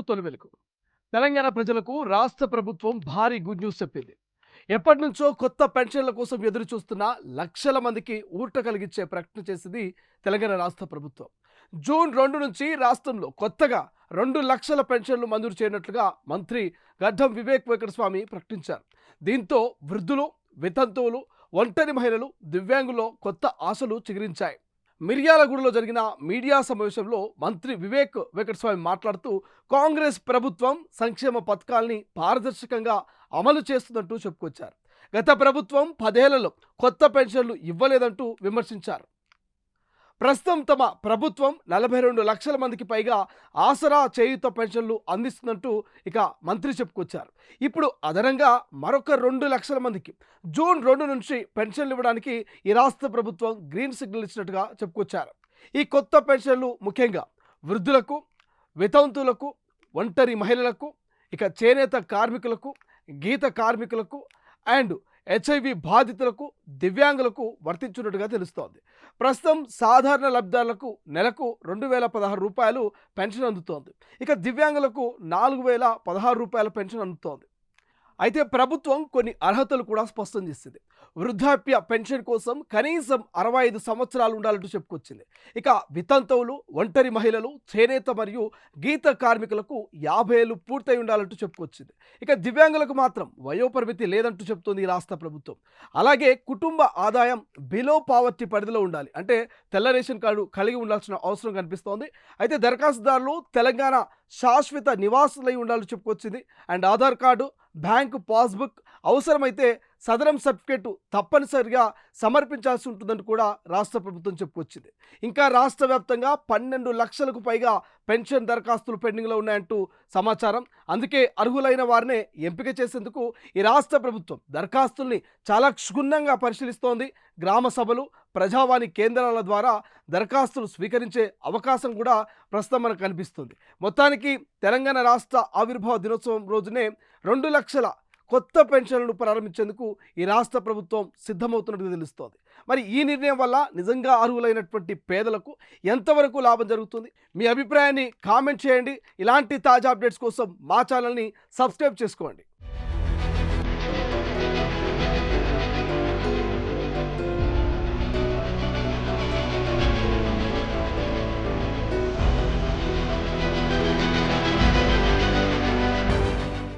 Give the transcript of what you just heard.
తొలి వెలుగు. తెలంగాణ ప్రజలకు రాష్ట్ర ప్రభుత్వం భారీ గుడ్ న్యూస్ చెప్పింది. ఎప్పటినుంచో కొత్త పెన్షన్ల కోసం ఎదురు చూస్తున్న లక్షల మందికి ఊరట కలిగించే ప్రకటన చేసింది తెలంగాణ రాష్ట్ర ప్రభుత్వం. జూన్ 2 నుంచి రాష్ట్రంలో కొత్తగా 2 లక్షల పెన్షన్లు మంజూరు చేయనున్నట్లుగా మంత్రి గడ్డం వివేక్ వెంకటస్వామి ప్రకటించారు. దీంతో వృద్ధులు, వితంతువులు, ఒంటరి మహిళలు, దివ్యాంగుల్లో కొత్త ఆశలు చిగురించాయి. మిర్యాలగూడలో జరిగిన మీడియా సమావేశంలో మంత్రి వివేక్ వెంకటస్వామి మాట్లాడుతూ కాంగ్రెస్ ప్రభుత్వం సంక్షేమ పథకాల్ని పారదర్శకంగా అమలు చేస్తుందంటూ చెప్పుకొచ్చారు. గత ప్రభుత్వం 10 ఏళ్లలో కొత్త పెన్షన్లు ఇవ్వలేదంటూ విమర్శించారు. ప్రస్తుతం తమ ప్రభుత్వం 42 లక్షల మందికి పైగా ఆసరా చేయూత పెన్షన్లు అందిస్తుందంటూ ఇక మంత్రి చెప్పుకొచ్చారు. ఇప్పుడు అదనంగా మరొక 2 లక్షల మందికి జూన్ 2 నుంచి పెన్షన్లు ఇవ్వడానికి ఈ రాష్ట్ర ప్రభుత్వం గ్రీన్ సిగ్నల్ ఇచ్చినట్టుగా చెప్పుకొచ్చారు. ఈ కొత్త పెన్షన్లు ముఖ్యంగా వృద్ధులకు, వితంతువులకు, ఒంటరి మహిళలకు, ఇక చేనేత కార్మికులకు, గీత కార్మికులకు అండ్ హెచ్ఐవి బాధితులకు, దివ్యాంగులకు వర్తించున్నట్టుగా తెలుస్తోంది. ప్రస్తుతం సాధారణ లబ్ధిదారులకు నెలకు 2016 రూపాయలు పెన్షన్ అందుతోంది. ఇక దివ్యాంగులకు 4016 రూపాయల పెన్షన్ అందుతోంది. అయితే ప్రభుత్వం కొన్ని అర్హతలు కూడా స్పష్టం చేసింది. వృద్ధాప్య పెన్షన్ కోసం కనీసం 65 సంవత్సరాలు ఉండాలంటూ చెప్పుకొచ్చింది. ఇక వితంతువులు, ఒంటరి మహిళలు, చేనేత మరియు గీత కార్మికులకు 50 ఏళ్ళు పూర్తయి ఉండాలంటూ చెప్పుకొచ్చింది. ఇక దివ్యాంగులకు మాత్రం వయోపరిమితి లేదంటూ చెప్తోంది ఈ రాష్ట్ర ప్రభుత్వం. అలాగే కుటుంబ ఆదాయం బిలో పావర్టీ పరిధిలో ఉండాలి, అంటే తెల్ల రేషన్ కార్డు కలిగి ఉండాల్సిన అవసరం కనిపిస్తోంది. అయితే దరఖాస్తుదారులు తెలంగాణ శాశ్వత నివాసులై ఉండాలని చెప్పుకొచ్చింది. And Aadhaar card, bank passbook, అవసరమైతే సదరం సర్టిఫికేట్ తప్పనిసరిగా సమర్పించాల్సి ఉంటుందని కూడా రాష్ట్ర ప్రభుత్వం చెప్పుకొచ్చింది. ఇంకా రాష్ట్ర వ్యాప్తంగా 12 లక్షలకు పైగా పెన్షన్ దరఖాస్తులు పెండింగ్లో ఉన్నాయంటూ సమాచారం. అందుకే అర్హులైన వారినే ఎంపిక చేసేందుకు ఈ రాష్ట్ర ప్రభుత్వం దరఖాస్తుల్ని చాలా క్షుణ్ణంగా పరిశీలిస్తోంది. గ్రామ సభలు, ప్రజావాణి కేంద్రాల ద్వారా దరఖాస్తులు స్వీకరించే అవకాశం కూడా ప్రస్తుతం మనకు కనిపిస్తుంది. మొత్తానికి తెలంగాణ రాష్ట్ర ఆవిర్భావ దినోత్సవం రోజునే 2 లక్షల కొత్త పెన్షన్లను ప్రారంభించేందుకు ఈ రాష్ట్ర ప్రభుత్వం సిద్ధమవుతున్నట్టుగా తెలుస్తోంది. మరి ఈ నిర్ణయం వల్ల నిజంగా అర్హులైనటువంటి పేదలకు ఎంతవరకు లాభం జరుగుతుంది? మీ అభిప్రాయాన్ని కామెంట్ చేయండి. ఇలాంటి తాజా అప్డేట్స్ కోసం మా ఛానల్ని సబ్స్క్రైబ్ చేసుకోండి.